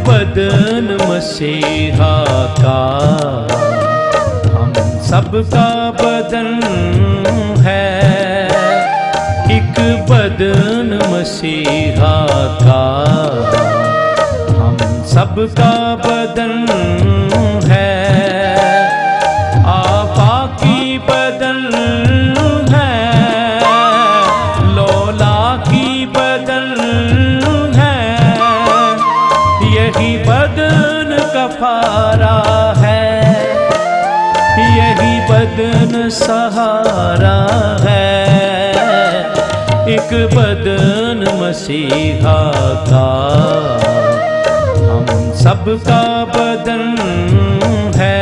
बदन मसीहा का हम सबका बदन है। एक बदन मसीहा का हम सबका बदन है। आपा की बदन है, लौला की बदन है। यही बदन कफारा है, यही बदन सहारा है। एक बदन मसीहा का हम सबका बदन है।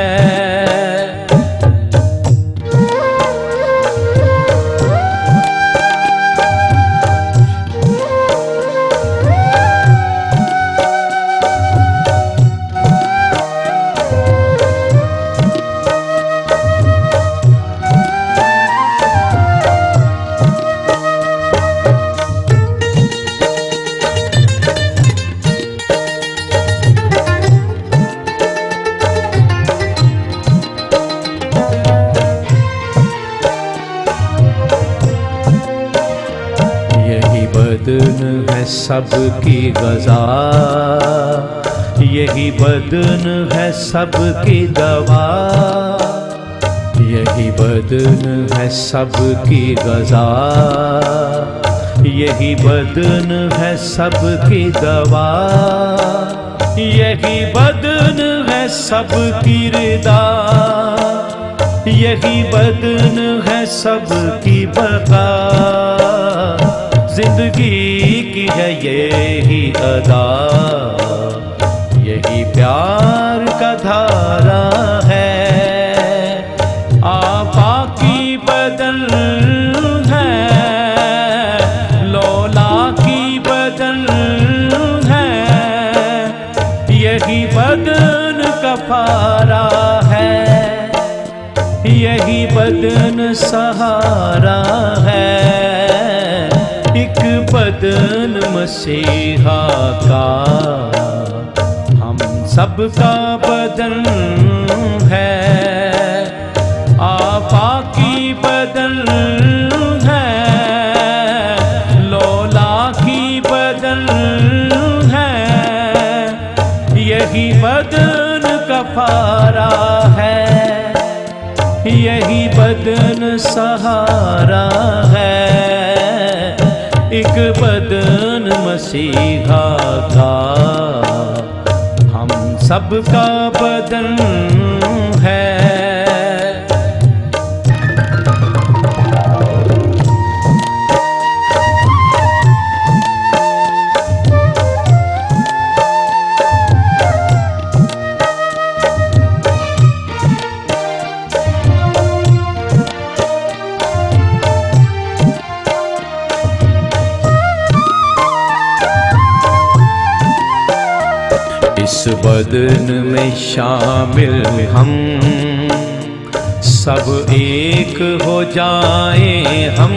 बदन है सबकी ग़ज़ा, यही बदन है सबकी दवा। यही बदन है सबकी ग़ज़ा, यही बदन है सबकी दवा। यही बदन है सबकी रिदा, यही बदन है सबकी बका। जिंदगी की है यही अदा, यही प्यार का धारा है। आपा की बदन है, लौला की बदन है। यही बदन कफारा है, यही बदन सहारा है। एक बदन मसीहा का हम सबका बदन है। आपा की बदन है, लौला की बदन है। यही बदन कफारा है, यही बदन सहारा है। एक बदन मसीहा का हम सबका बदन है। इस बदन में शामिल हम सब एक हो जाएं हम।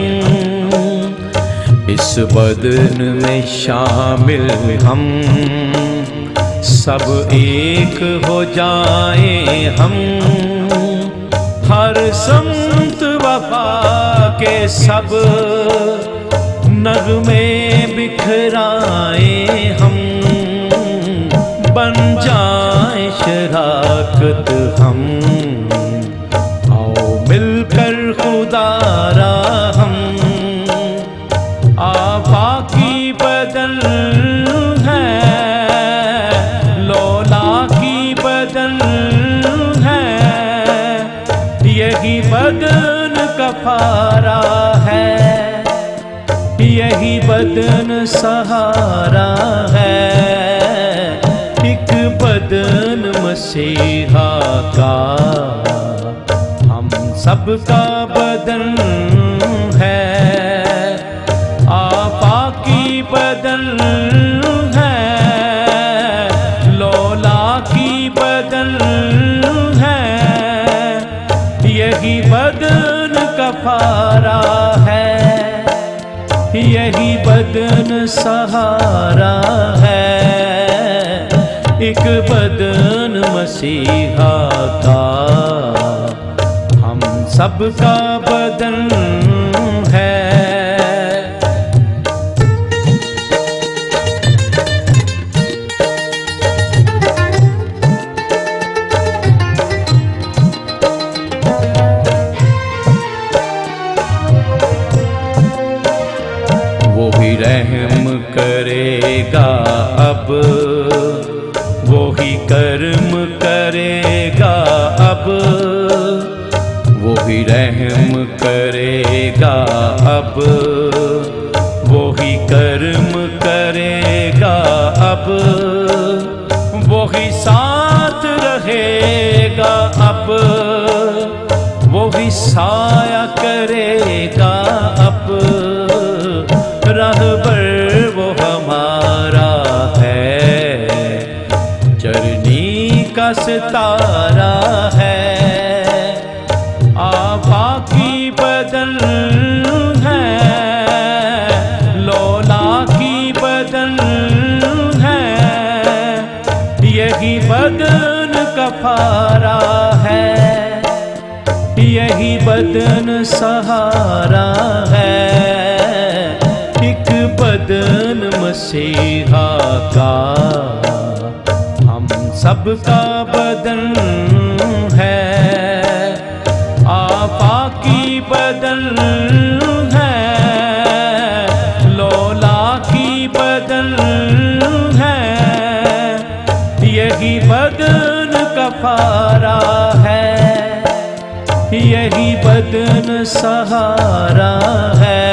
इस बदन में शामिल हम सब एक हो जाएं हम। हर संत वफा के सब नगमे बिखराएं हम। बन जाए शराकत हम, आओ मिलकर खुदारा हम। आपा की बदन है, लौला की बदन है। यही बदन कफारा है, यही बदन सहारा है। एक बदन मसीहा का हम सबका बदन है, आपा की बदन है, लौला की बदन है, यही बदन कफारा है, यही बदन सहारा है, एक बदन मसीहा का हम सबका बदन है। वो भी रहम करेगा अब, वो ही कर्म करेगा अब, वो ही रहम करेगा अब, वो ही कर्म करेगा अब, वो ही साथ रहेगा अब, वो ही साया करेगा अब, रहबर वो हमारा है, चरनी का सितारा है, आपा की बदन है, लौला की बदन है, यही बदन कफारा है, यही बदन सहारा है, एक बदन मसीहा का हम सबका बदन है, आपा की बदन है, लौला की बदन है, यही बदन कफारा है, यही बदन सहारा है,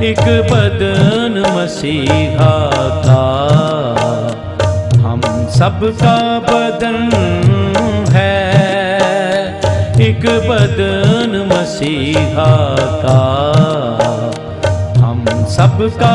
एक बदन मसीहा का हम सबका बदन है, एक बदन मसीहा का हम सबका